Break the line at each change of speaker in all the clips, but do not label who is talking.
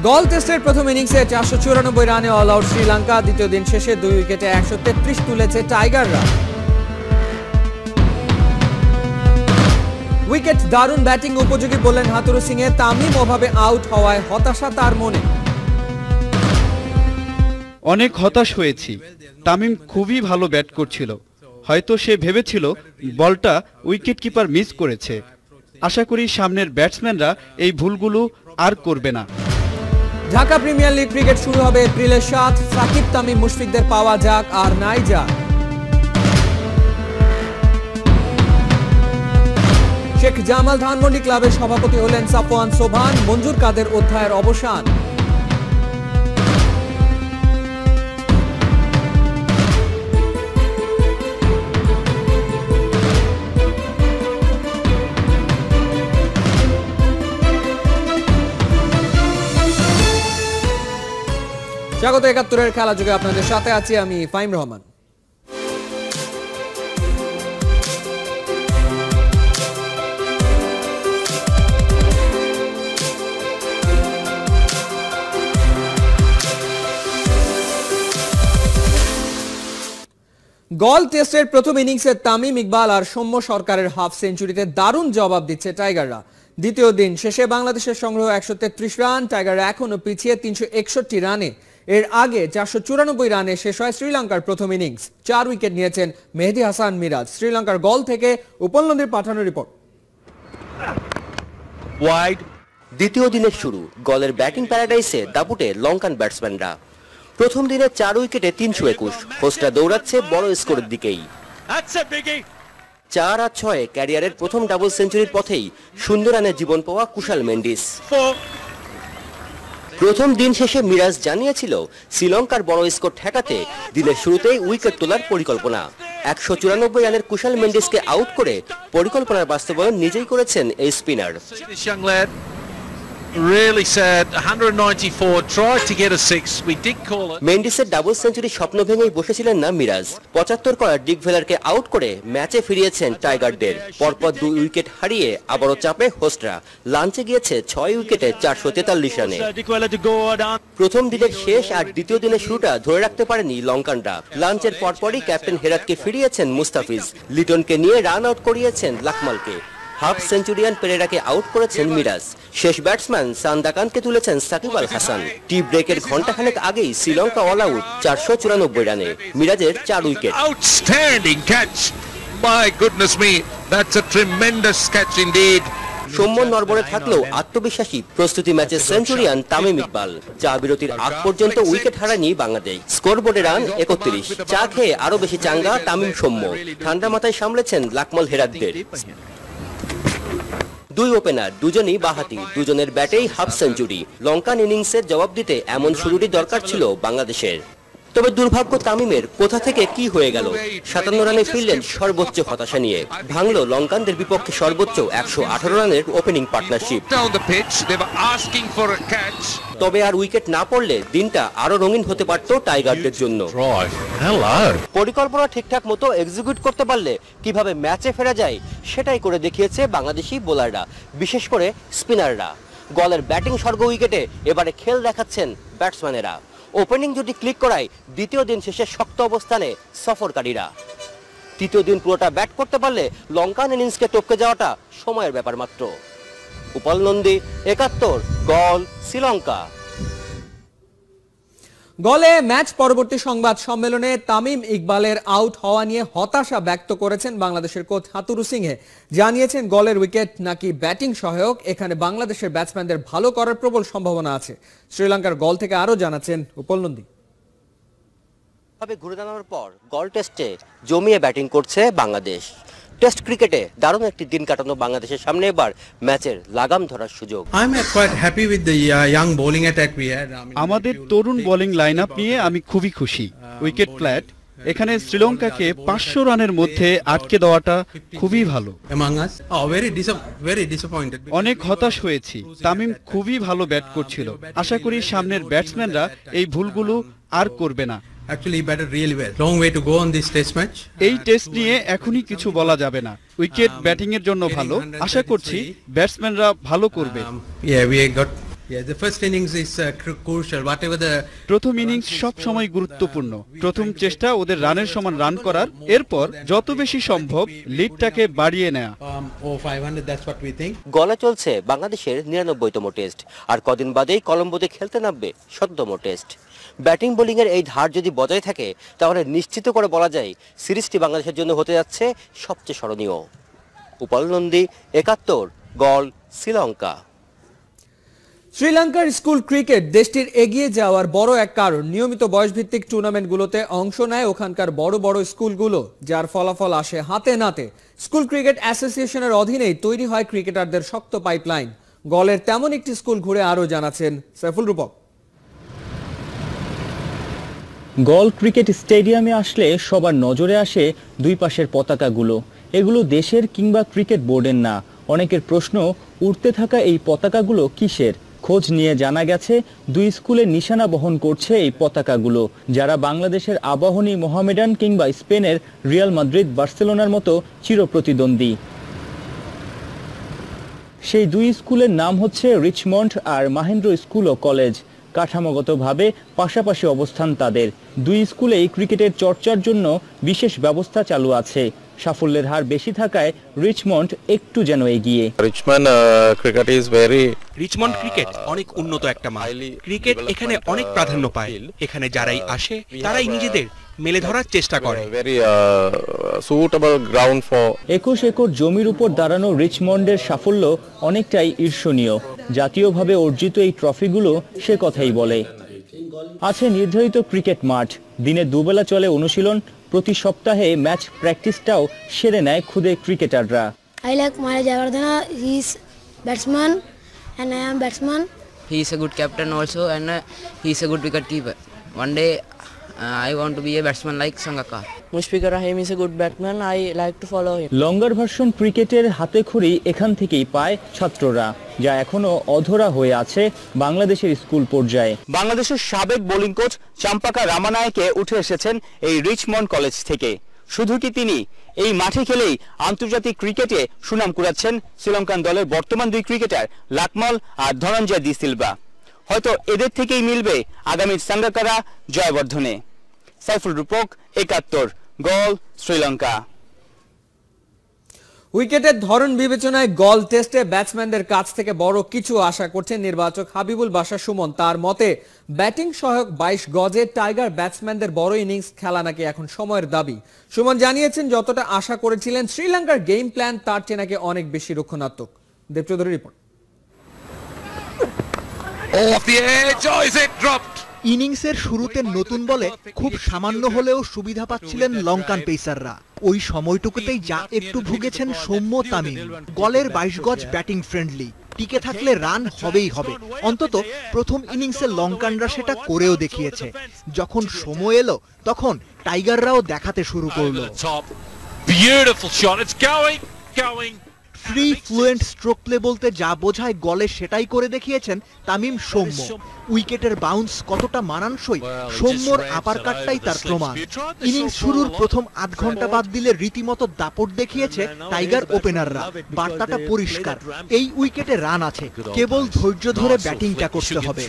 গল টেস্টের প্রথম ইনিংসে 494 রানে অল আউট শ্রীলঙ্কা। দ্বিতীয় দিন শেষে 2 উইকেটে 133 তুলেছে টাইগাররা। উইকেট দারুণ ব্যাটিং উপযোগী বললেন হাতুরু সিং এ। তামিম ওভাবে আউট হওয়ায় হতাশা তার মনে।
অনেক হতাশ হয়েছি। তামিম খুবই ভালো ব্যাট করছিল, হয়তো সে ভেবেছিল বলটা উইকেট কিপার মিস করেছে। আশা করি সামনের ব্যাটসম্যানরা এই ভুলগুলো আর করবে না।
ঢাকা প্রিমিয়ার লিগ ক্রিকেট শুরু হবে এপ্রিলের 7। সাকিব তামিম মুশফিকদের পাওয়া যাক আর নাই যাক। শেখ জামাল ধানমন্ডি ক্লাবের সভাপতি হলেন সাফওয়ান সোবহান। মঞ্জুর কাদের অধ্যায়ের অবসান। স্বাগত ৭১-এর খেলা যুগে, আপনাদের সাথে আছি আমি ফাহিম রহমান। গল টেস্টের প্রথম ইনিংসে তামিম ইকবাল আর সৌম্য সরকারের হাফ সেঞ্চুরিতে দারুণ জবাব দিচ্ছে টাইগাররা। দ্বিতীয় দিন শেষে বাংলাদেশের সংগ্রহ 133 রান। টাইগাররা এখনো পিছিয়ে 361 রানে। এর আগে 494 রানে শেষ হয় শ্রীলঙ্কার প্রথম ইনিংস। 4 উইকেট নিয়েছেন মেহেদী হাসান মিরাজ। শ্রীলঙ্কার গল থেকে উপলনদীর পাঠানো রিপোর্ট।
ওয়াইড দ্বিতীয় দিনের শুরু। গলের ব্যাটিং প্যারাডাইসে দাপুটে লঙ্কান ব্যাটসম্যানরা। প্রথম দিনে 4 উইকেটে 321। হোস্টরা দৌড়াচ্ছে বড় স্কোরের দিকেই। 4 আর 6 ক্যারিয়ারের প্রথম ডাবল সেঞ্চুরির পথেই সুন্দর রানে জীবন পাওয়া কুশাল মেন্ডিস। প্রথম দিন শেষে মিরাজ জানিয়েছিল শ্রীলঙ্কার বড় স্কোর ঠেকাতে দিনের শুরুতেই উইকেট তোলার পরিকল্পনা। 194 রানের কুশাল মেন্ডিসকে আউট করে পরিকল্পনার বাস্তবায়ন নিজেই করেছেন এই স্পিনার। মেন্ডিসের ডাবল সেঞ্চুরি স্বপ্ন ভেঙেই বসেছিলেন না মিরাজ। 75 করা ডিক ভেলারকে আউট করে ম্যাচে ফিরিয়েছেন টাইগারদের। পরপর 2 উইকেট হারিয়ে আবারও চাপে হোস্টরা। লাঞ্চে গিয়েছে 6 উইকেটে 443 রানে। প্রথম দিনের শেষ আর দ্বিতীয় দিনের শুরুটা ধরে রাখতে পারেনি লঙ্কানরা। লাঞ্চের পরপরই ক্যাপ্টেন হেরাতকে ফিরিয়েছেন মুস্তাফিজ। লিটনকে নিয়ে রান আউট করিয়েছেন লাকমালকে। হাফ সেঞ্চুরিয়ান পেরেরাকে আউট করেছেন মিরাজ। শেষ ব্যাটসম্যান সান্দাকানকে তুলেছেন সাকিব আল হাসান। টি ব্রেকের ঘণ্টাখানেক আগেই শ্রীলঙ্কা অল আউট 494 রানে। মিরাজের 4 wicket.
Outstanding catch, my goodness me, that's a tremendous catch indeed.
Soumya নড়বড়ে থাকলেও আত্মবিশ্বাসী প্রস্তুতি ম্যাচে সেঞ্চুরিয়ান তামিম ইকবাল। চা বিরতির আগ পর্যন্ত উইকেট হারায়নি বাংলাদেশ। স্কোরবোর্ডে রান 31। চা খেয়ে আরো বেশি চাঙ্গা তামিম সৌম্য। ঠান্ডা মাথায় সামলেছেন লাকমাল হেরাতদের। 2 ওপেনার দুজনই বাহাতি। দুজনের ব্যাটেই হাফ সেঞ্চুরি। লঙ্কান ইনিংসের জবাব দিতে এমন শুরুরই দরকার ছিল বাংলাদেশের। তবে দুর্ভাগ্য তামিমের কোথা থেকে কি হয়ে গেল। 57 রানে ফিরলেন সর্বোচ্চ হতাশা নিয়ে। ভাঙল লঙ্কানদের বিপক্ষে সর্বোচ্চ 118 রানের ওপেনিং পার্টনারশিপ। তবে আর উইকেট না পড়লে দিনটা আরো রঙিন হতে পারত টাইগারদের জন্য। পরিকল্পনা ঠিকঠাক মতো এক্সিকিউট করতে পারলে কিভাবে ম্যাচে ফেরা যায় সেটাই করে দেখিয়েছে বাংলাদেশি বোলাররা, বিশেষ করে স্পিনাররা। গলের ব্যাটিং স্বর্গ উইকেটে এবারে খেল দেখাচ্ছেন ব্যাটসম্যানেরা। ওপেনিং জুটি ক্লিক করায় দ্বিতীয় দিন শেষে শক্ত অবস্থানে সফরকারীরা। তৃতীয় দিন পুরোটা ব্যাট করতে পারলে লঙ্কান ইনিংসকে টপকে যাওয়াটা সময়ের ব্যাপার মাত্র। উপলনন্দী, ৭১, গল, শ্রীলঙ্কা।
গলে ম্যাচ পরবর্তী সংবাদ সম্মেলনে তামিম ইকবালের আউট হওয়া নিয়ে হতাশা ব্যক্ত করেছেন বাংলাদেশের কোচ হাতুরু সিং। জানিয়েছেন গলের উইকেট নাকি ব্যাটিং সহায়ক, এখানে বাংলাদেশের ব্যাটসম্যানদের ভালো করার প্রবল সম্ভাবনা আছে। শ্রীলঙ্কার গল থেকে আরো জানাচ্ছেন উপলনন্দী।
ঘুরে দাঁড়ানোর পর গল টেস্টে জমিয়ে ব্যাটিং করছে বাংলাদেশ। টেস্ট ক্রিকেটে দারুণ একটি দিন কাটানো বাংলাদেশের সামনে এবার ম্যাচের লাগাম ধরার সুযোগ।
আমাদের তরুণ বোলিং লাইন আপ নিয়ে আমি খুবই খুশি। Wicket flat. এখানে শ্রীলঙ্কাকে 500 রানের মধ্যে আটকে দেওয়াটা খুবই ভালো। অনেক হতাশ হয়েছি। তামিম খুবই ভালো ব্যাট করছিল। আশা করি সামনের ব্যাটসম্যানরা এই ভুলগুলো আর করবে না।
Actually batted really well. Long way to go on this test match.
এই টেস্ট নিয়ে এখনই কিছু বলা যাবে না। উইকেট ব্যাটিং এর জন্য ভালো। আশা করছি ব্যাটসম্যানরা ভালো করবে।
Yeah, we got Yeah, the first innings is crucial. Whatever the
প্রথম ইনিংস সব সময় গুরুত্বপূর্ণ। প্রথম চেষ্টা ওদের রানের সমান রান করার, এরপর যত বেশি সম্ভব লিডটাকে বাড়িয়ে নেওয়া।
or 500, that's what we think.
গলা চলছে বাংলাদেশের 99তম টেস্ট, আর কদিন বাদেই কলম্বোতে খেলতে নামবে 100তম টেস্ট। ব্যাটিং বোলিংয়ের এই ধার যদি বজায় থাকে তাহলে নিশ্চিত করে বলা যায় সিরিজটি বাংলাদেশের জন্য হতে যাচ্ছে সবচেয়ে স্মরণীয়। উপাল নন্দী, 71, গল, শ্রীলঙ্কা।
শ্রীলঙ্কার স্কুল ক্রিকেট দেশটির এগিয়ে যাওয়ার বড় এক কারণ নিয়মিত বয়সভিত্তিক টুর্নামেন্টগুলোতে অংশ নেয় ওখানকার বড় বড় স্কুলগুলো, যার ফলাফল আসে হাতে নাতে। স্কুল ক্রিকেট অ্যাসোসিয়েশনের অধীনেই তৈরি হয় ক্রিকেটারদের শক্ত পাইপলাইন। গলের তেমন একটি স্কুল ঘুরে আরও জানাচ্ছেন সাইফুল রূপক।
গল ক্রিকেট স্টেডিয়ামে আসলে সবার নজরে আসে দুই পাশের পতাকাগুলো। এগুলো দেশের কিংবা ক্রিকেট বোর্ডের না। অনেকের প্রশ্ন, উড়তে থাকা এই পতাকাগুলো কিসের? খোঁজ নিয়ে জানা গেছে দুই স্কুলের নিশানা বহন করছে এই পতাকাগুলো, যারা বাংলাদেশের আবাহনী মোহামেডান কিংবা স্পেনের রিয়াল মাদ্রিদ বার্সেলোনার মতো চিরপ্রতিদ্বন্দ্বী। সেই দুই স্কুলের নাম হচ্ছে রিচমন্ড আর মাহেন্দ্র স্কুল ও কলেজ। কাঠামোগতভাবে পাশাপাশি অবস্থান তাদের। দুই স্কুলেই ক্রিকেটের চর্চার জন্য বিশেষ ব্যবস্থা চালু আছে। সাফল্যের হার বেশি থাকায় রিচমন্ড একটু যেন এগিয়ে।
রিচমন্ড ক্রিকেট অনেক উন্নত একটা মাঠ। ক্রিকেট এখানে অনেক প্রাধান্য পায়। এখানে যারাই আসে তারাই নিজেদের মেলে ধরার চেষ্টা করে।
21 একর জমির উপর দাঁড়ানো রিচমন্ডের সাফল্য অনেকটাই ঈর্ষণীয়। জাতীয়ভাবে অর্জিত এই ট্রফিগুলো সে কথাই বলে। আছে নির্ধারিত ক্রিকেট মাঠ, দিনে দুবেলা চলে অনুশীলন, প্রতি সপ্তাহে ম্যাচ প্র্যাকটিসটাও সেরে নেয় খুদে ক্রিকেটাররা।
I like Mahesh Jayawardena. He is batsman and I am batsman.
He is a good captain also, and he is a good wicket keeper. One day I want to be a batsman like Sangakkar.
Mushfiqur Rahim is a good batsman. I like to follow him.
Longer version ক্রিকেটের হাতেখড়ি এখান থেকেই পায় ছাত্ররা, যা এখনো অধরা হয়ে আছে বাংলাদেশের স্কুল পর্যায়ে।
বাংলাদেশের সাবেক বোলিং কোচ চাম্পাকা রামানায়কে উঠে এসেছেন এই রিচমন্ড কলেজ থেকে। শুধু কি তিনি এই মাঠে খেলেই আন্তর্জাতিক ক্রিকেটে সুনাম কুড়াচ্ছেন শ্রীলঙ্কান দলের বর্তমান দুই ক্রিকেটার লাকমল আর ধনঞ্জয় দি সিলভা। হয়তো এদের থেকেই মিলবে আগামীর সাঙ্গাকারা জয়বর্ধনে। সাইফুল রূপক, 71, গল, শ্রীলঙ্কা।
উইকেটের ধরন বিবেচনায় গল টেস্টে ব্যাটসম্যানদের কাছ থেকে বড় কিছু আশা করছেন নির্বাচক হাবিবুল বাশা সুমন। তার মতে ব্যাটিং সহায়ক 22 গজে টাইগার ব্যাটসম্যানদের বড় ইনিংস খেলা নাকি এখন সময়ের দাবি। সুমন জানিয়েছেন যতটা আশা করেছিলেন শ্রীলঙ্কার গেম প্ল্যান তার চেয়ে নাকি অনেক বেশি রক্ষণাত্মক। দেবচৌধুরী রিপোর্ট।
ইনিংসের শুরুতে নতুন বলে খুব সামান্য হলেও সুবিধা পাচ্ছিলেন লঙ্কান পেসাররা। ওই সময়টুকুতেই যা একটু ভুগেছেন সৌম্য, তামিম। গলের 22 গজ ব্যাটিং ফ্রেন্ডলি, টিকে থাকলে রান হবেই হবে। অন্তত প্রথম ইনিংসে লঙ্কানরা সেটা করেও দেখিয়েছে। যখন সময় এলো তখন টাইগাররাও দেখাতে শুরু করলো। ফ্রি ফ্লুয়েন্ট স্ট্রোক প্লে বলতে যা বোঝায় গলে সেটাই করে দেখিয়েছেন তামিম, সৌম্য। উইকেটের বাউন্স কতটা মানানসই, সৌম্যর আপার কাটটাই তার প্রমাণ। ইনিংস শুরুর প্রথম আধ ঘন্টা বাদ দিলে রীতিমতো দাপট দেখিয়েছে টাইগার ওপেনাররা। বার্তাটা পরিষ্কার, এই উইকেটে রান আছে, কেবল ধৈর্য ধরে ব্যাটিংটা করতে হবে।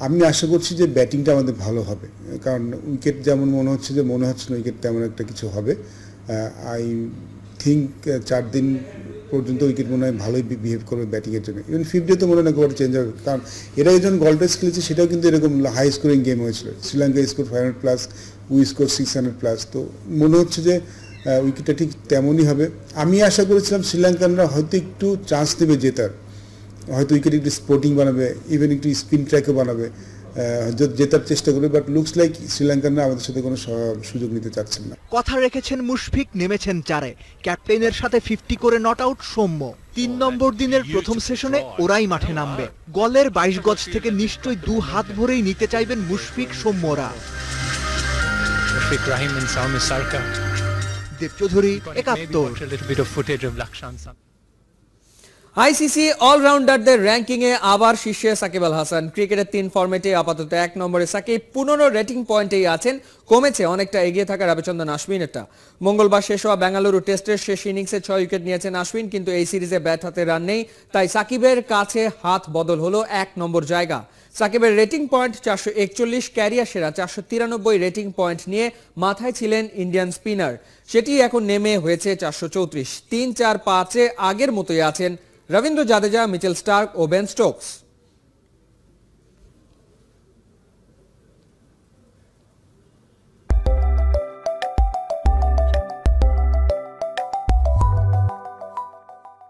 আমি আশা করছি যে ব্যাটিংটা আমাদের ভালো হবে, কারণ উইকেট যেমন মনে হচ্ছে না উইকেট তেমন একটা কিছু হবে। আই থিঙ্ক 4 দিন পর্যন্ত উইকেট মনে হয় ভালোই বিহেভ করবে ব্যাটিংয়ের জন্য। ইভেন 5th ডে তো মনে হয় না খুব চেঞ্জ হবে, কারণ এরা যখন গল টেস্ট খেলেছে সেটাও কিন্তু এরকম হাই স্কোরিং গেম হয়েছিল। Sri Lanka score 500+, we score 600+। তো মনে হচ্ছে যে উইকেটটা ঠিক তেমনই হবে। আমি আশা করেছিলাম শ্রীলঙ্কানরা হয়তো একটু চান্স দেবে জেতার, হয়তো উইকেট একটু স্পোর্টিং বানাবে, ইভেন একটু স্পিন ট্র্যাকও বানাবে, জেতার চেষ্টা করবে। বাট লুকস লাইক শ্রীলঙ্কানরা আমাদের সাথে কোনো সুযোগ নিতে চাচ্ছেন না।
কথা রেখেছেন মুশফিক, নেমেছেন 4-এ। ক্যাপ্টেনের সাথে 50 করে নট আউট সৌম্য। 3 নম্বর দিনের প্রথম সেশনে ওরাই মাঠে নামবে। গলের 22 গজ থেকে নিশ্চয়ই 2 হাত ভরেই নিতে চাইবেন মুশফিক, সৌম্যরা। দেবচৌধুরী, 71।
আইসিসি অলরাউন্ডারদের র্যাঙ্কিংয়ে আবার শীর্ষে সাকিব আল হাসান। ক্রিকেটের 3 ফরম্যাটে আপাতত 1 নম্বরে সাকিব, 15 রেটিং পয়েন্টেই আছেন, কমেছে অনেকটা এগিয়ে থাকা রবিচন্দ্রন আশ্বিনেরটা। মঙ্গলবার শেষ হওয়া বেঙ্গালুরু টেস্টের শেষ ইনিংসে 6 উইকেট নিয়েছেন আশ্বিন, কিন্তু এই সিরিজে ব্যাট হাতে রান নেই, তাই সাকিবের কাছে হাত বদল হলো 1 নম্বর জায়গা। সাকিবের রেটিং পয়েন্ট 441, ক্যারিয়ার সেরা 493 রেটিং পয়েন্ট নিয়ে মাথায় ছিলেন ইন্ডিয়ান স্পিনার, সেটি এখন নেমে হয়েছে 434। 3, 4, 5-এ আগের মতোই আছেন রবীন্দ্র জাদেজা, মিচেল স্টার্ক ও বেন স্টোকস।